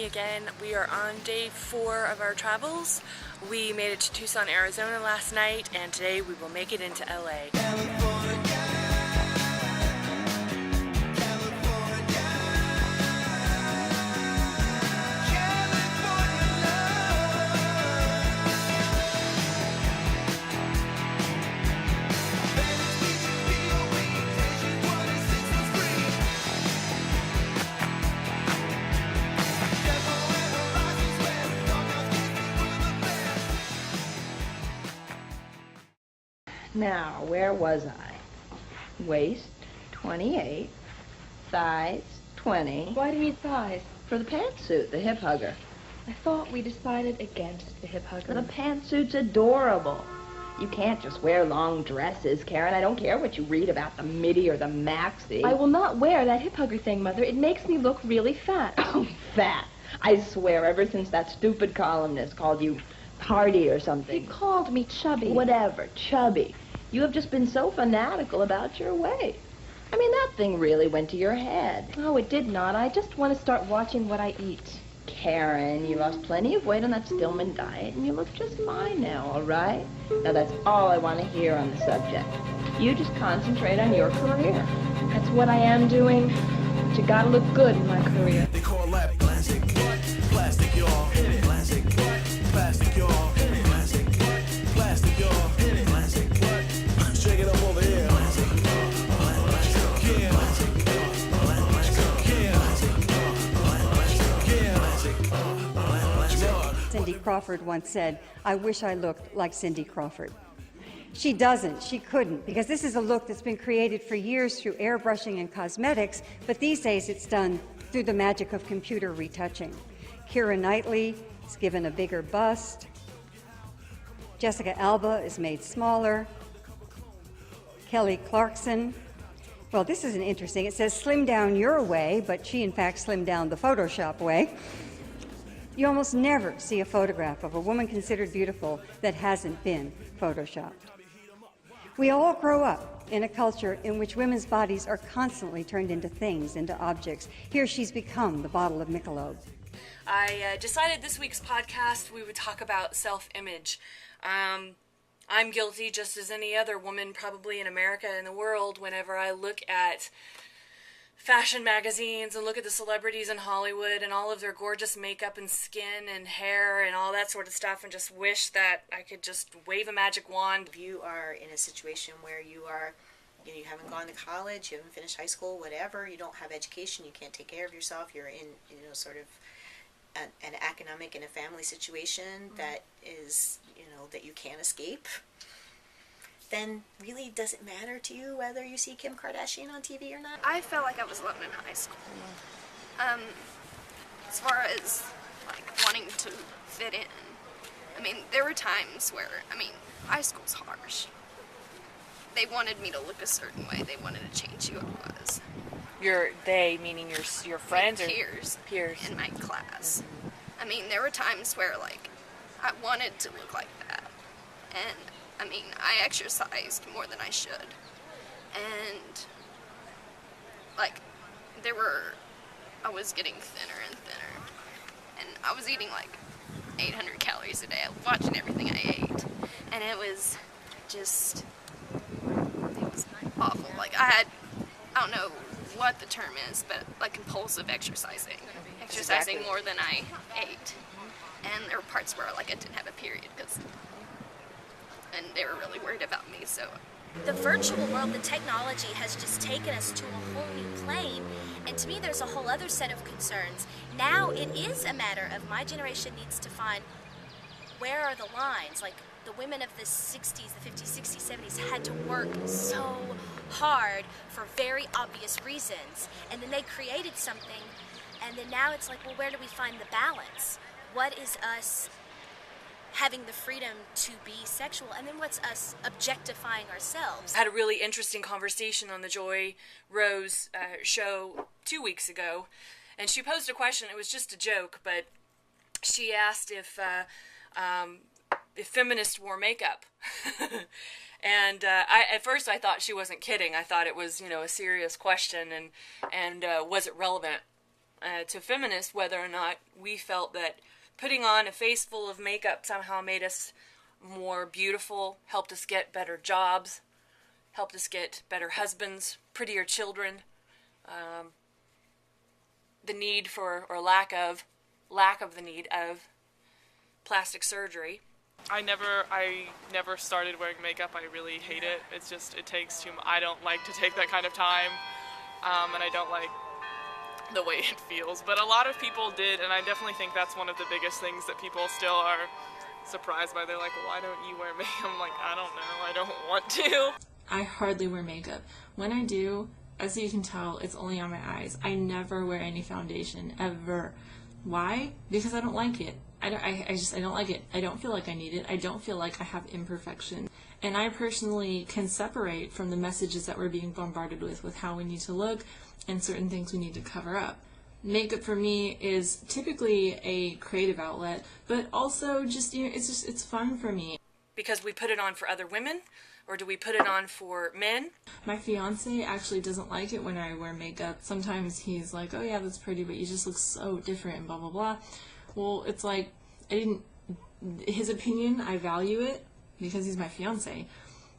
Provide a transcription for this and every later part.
again. We are on day 4 of our travels. We made it to Tucson, Arizona last night, and today we will make it into LA. Now, where was I? Waist, 28. Thighs, 20. Why do you need thighs? For the pantsuit, the hip hugger. I thought we decided against the hip hugger. The pantsuit's adorable. You can't just wear long dresses, Karen. I don't care what you read about the midi or the maxi. I will not wear that hip hugger thing, Mother. It makes me look really fat. Oh, fat. I swear, ever since that stupid columnist called you hardy or something. He called me chubby. Whatever, chubby. You have just been so fanatical about your weight. I mean, that thing really went to your head. Oh, it did not. I just want to start watching what I eat. Karen, you lost plenty of weight on that Stillman diet, and you look just fine now, all right? Now, that's all I want to hear on the subject. You just concentrate on your career. That's what I am doing. But you gotta look good in my career. They call that plastic. Plastic, y'all. Plastic. Plastic, y'all. Plastic. Plastic, y'all. Plastic. Shake it up over here. Cindy Crawford once said, "I wish I looked like Cindy Crawford." She doesn't, she couldn't, because this is a look that's been created for years through airbrushing and cosmetics, but these days it's done through the magic of computer retouching. Keira Knightley is given a bigger bust. Jessica Alba is made smaller. Kelly Clarkson, well, this isn't interesting. It says slim down your way, but she in fact slimmed down the Photoshop way. You almost never see a photograph of a woman considered beautiful that hasn't been photoshopped. We all grow up in a culture in which women's bodies are constantly turned into things, into objects. Here she's become the bottle of Michelob. I decided this week's podcast we would talk about self-image. I'm guilty just as any other woman probably in America and the world whenever I look at fashion magazines and look at the celebrities in Hollywood and all of their gorgeous makeup and skin and hair and all that sort of stuff, and just wish that I could just wave a magic wand. If you are in a situation where you haven't gone to college, you haven't finished high school, whatever, you don't have education, you can't take care of yourself, you're in, sort of an economic and a family situation that is, that you can't escape, then really does it matter to you whether you see Kim Kardashian on TV or not? I felt like I was alone in high school. As far as wanting to fit in, there were times where, high school's harsh. They wanted me to look a certain way. They wanted to change who I was. They meaning your friends or peers in my class. There were times where I wanted to look like that, and I exercised more than I should, and I was getting thinner and thinner, and I was eating 800 calories a day, watching everything I ate, and it was awful. I don't know what the term is, but compulsive exercising Exactly. More than I ate, and there were parts where I didn't have a period and they were really worried about me, so. The virtual world, the technology has just taken us to a whole new plane, and to me there's a whole other set of concerns. Now it is a matter of my generation needs to find where are the lines. The women of the 60s, the 50s, 60s, 70s had to work so hard for very obvious reasons, and then they created something, and then now it's well, where do we find the balance? What is us having the freedom to be sexual, and then what's us objectifying ourselves? I had a really interesting conversation on the Joy Rose show 2 weeks ago, and she posed a question. It was just a joke, but she asked if feminists wore makeup. And at first I thought she wasn't kidding. I thought it was, a serious question, and was it relevant? to Feminist whether or not we felt that putting on a face full of makeup somehow made us more beautiful, helped us get better jobs, helped us get better husbands, prettier children, the need for, or lack of the need of plastic surgery. I never started wearing makeup. I really hate it. It's just, it takes too much. I don't like to take that kind of time, and I don't like the way it feels. But a lot of people did, and I definitely think that's one of the biggest things that people still are surprised by. They're like, why don't you wear makeup? I'm like, I don't know. I don't want to. I hardly wear makeup. When I do, as you can tell, it's only on my eyes. I never wear any foundation, ever. Why? Because I don't like it. I don't like it. I don't feel like I need it. I don't feel like I have imperfection. And I personally can separate from the messages that we're being bombarded with how we need to look and certain things we need to cover up. Makeup for me is typically a creative outlet, but also just, it's fun for me. Because we put it on for other women? Or do we put it on for men? My fiance actually doesn't like it when I wear makeup. Sometimes he's like, oh yeah, that's pretty, but you just look so different and blah, blah, blah. Well, it's like, his opinion, I value it because he's my fiance,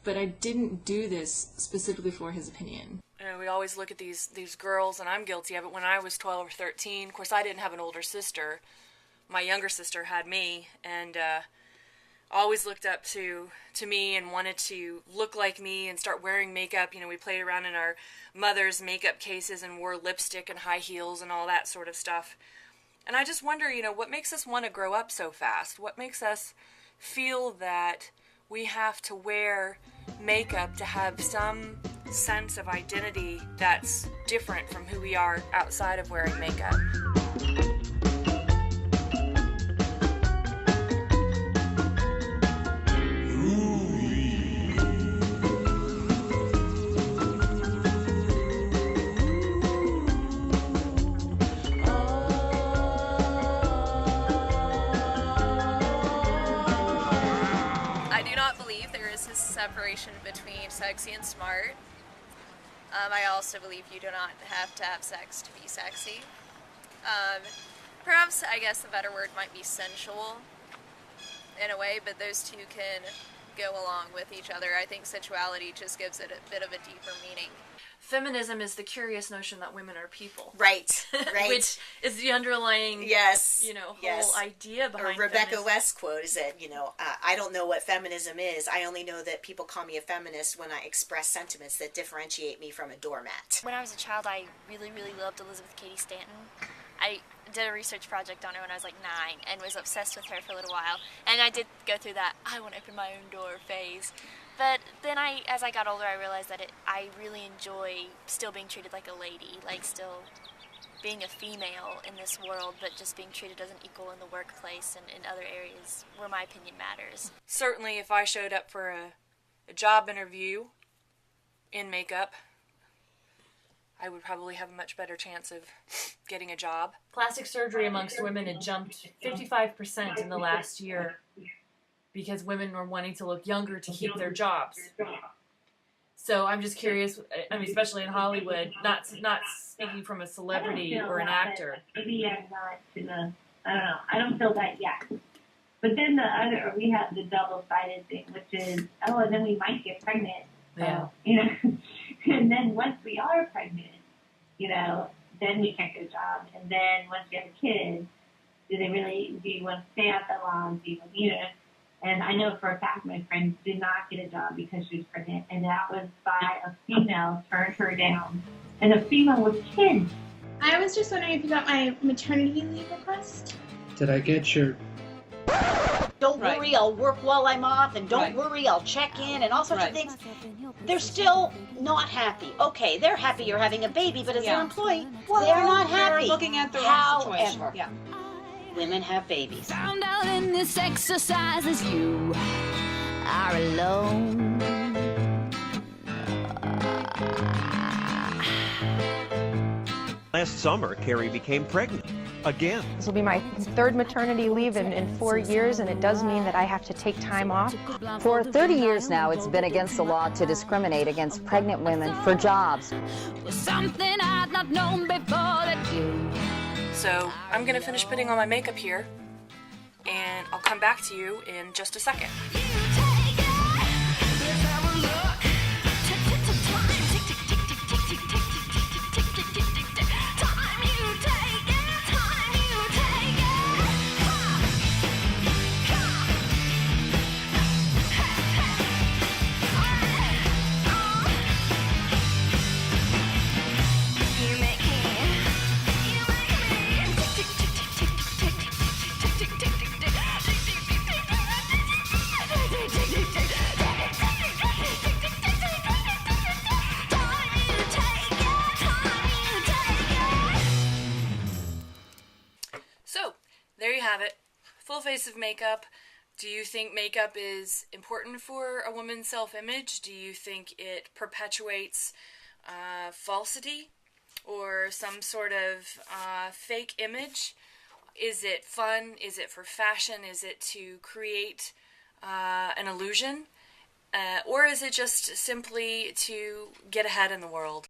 but I didn't do this specifically for his opinion. We always look at these girls, and I'm guilty of it. When I was 12 or 13, of course, I didn't have an older sister. My younger sister had me, and always looked up to me and wanted to look like me and start wearing makeup. We played around in our mother's makeup cases and wore lipstick and high heels and all that sort of stuff. And I just wonder, what makes us want to grow up so fast? What makes us feel that we have to wear makeup to have some sense of identity that's different from who we are outside of wearing makeup? Separation between sexy and smart. I also believe you do not have to have sex to be sexy. Perhaps, I guess the better word might be sensual in a way, but those two can go along with each other. I think sensuality just gives it a bit of a deeper meaning. Feminism is the curious notion that women are people. Right. Which is the underlying, whole idea behind Rebecca West quote is that, I don't know what feminism is. I only know that people call me a feminist when I express sentiments that differentiate me from a doormat. When I was a child, I really, really loved Elizabeth Cady Stanton. I did a research project on her when I was like 9 and was obsessed with her for a little while. And I did go through that I want to open my own door phase. But then as I got older, I realized that I really enjoy still being treated like a lady, like still being a female in this world, but just being treated as an equal in the workplace and in other areas where my opinion matters. Certainly, if I showed up for a job interview in makeup, I would probably have a much better chance of getting a job. Plastic surgery amongst women had jumped 55% in the last year because women were wanting to look younger to keep their jobs. So I'm just curious, especially in Hollywood, not speaking from a celebrity or an actor. Maybe I'm not gonna, I don't know, I don't feel that yet. But then we have the double-sided thing, which is, and then we might get pregnant. Yeah. And then once we are pregnant, then we can't get a job. And then once you have a kid, do you want to stay out that long? And I know for a fact my friend did not get a job because she was pregnant, and that was by a female turned her down. And a female with kids. I was just wondering if you got my maternity leave request. Did I get your... Don't worry, I'll work while I'm off, and don't worry, I'll check in, and all sorts of things. They're still not happy. Okay, they're happy you're having a baby, but as their employee, they're not happy. They're looking at their own situation. However, women have babies. Found out in this exercise is you are alone. Last summer, Carrie became pregnant again. This will be my third maternity leave in 4 years, and it does mean that I have to take time off. For 30 years now, it's been against the law to discriminate against pregnant women for jobs. Was something I'd not known before that you So I'm going to finish putting on my makeup here, and I'll come back to you in just a second. So, there you have it. Full face of makeup. Do you think makeup is important for a woman's self-image? Do you think it perpetuates falsity or some sort of fake image? Is it fun? Is it for fashion? Is it to create an illusion? Or is it just simply to get ahead in the world?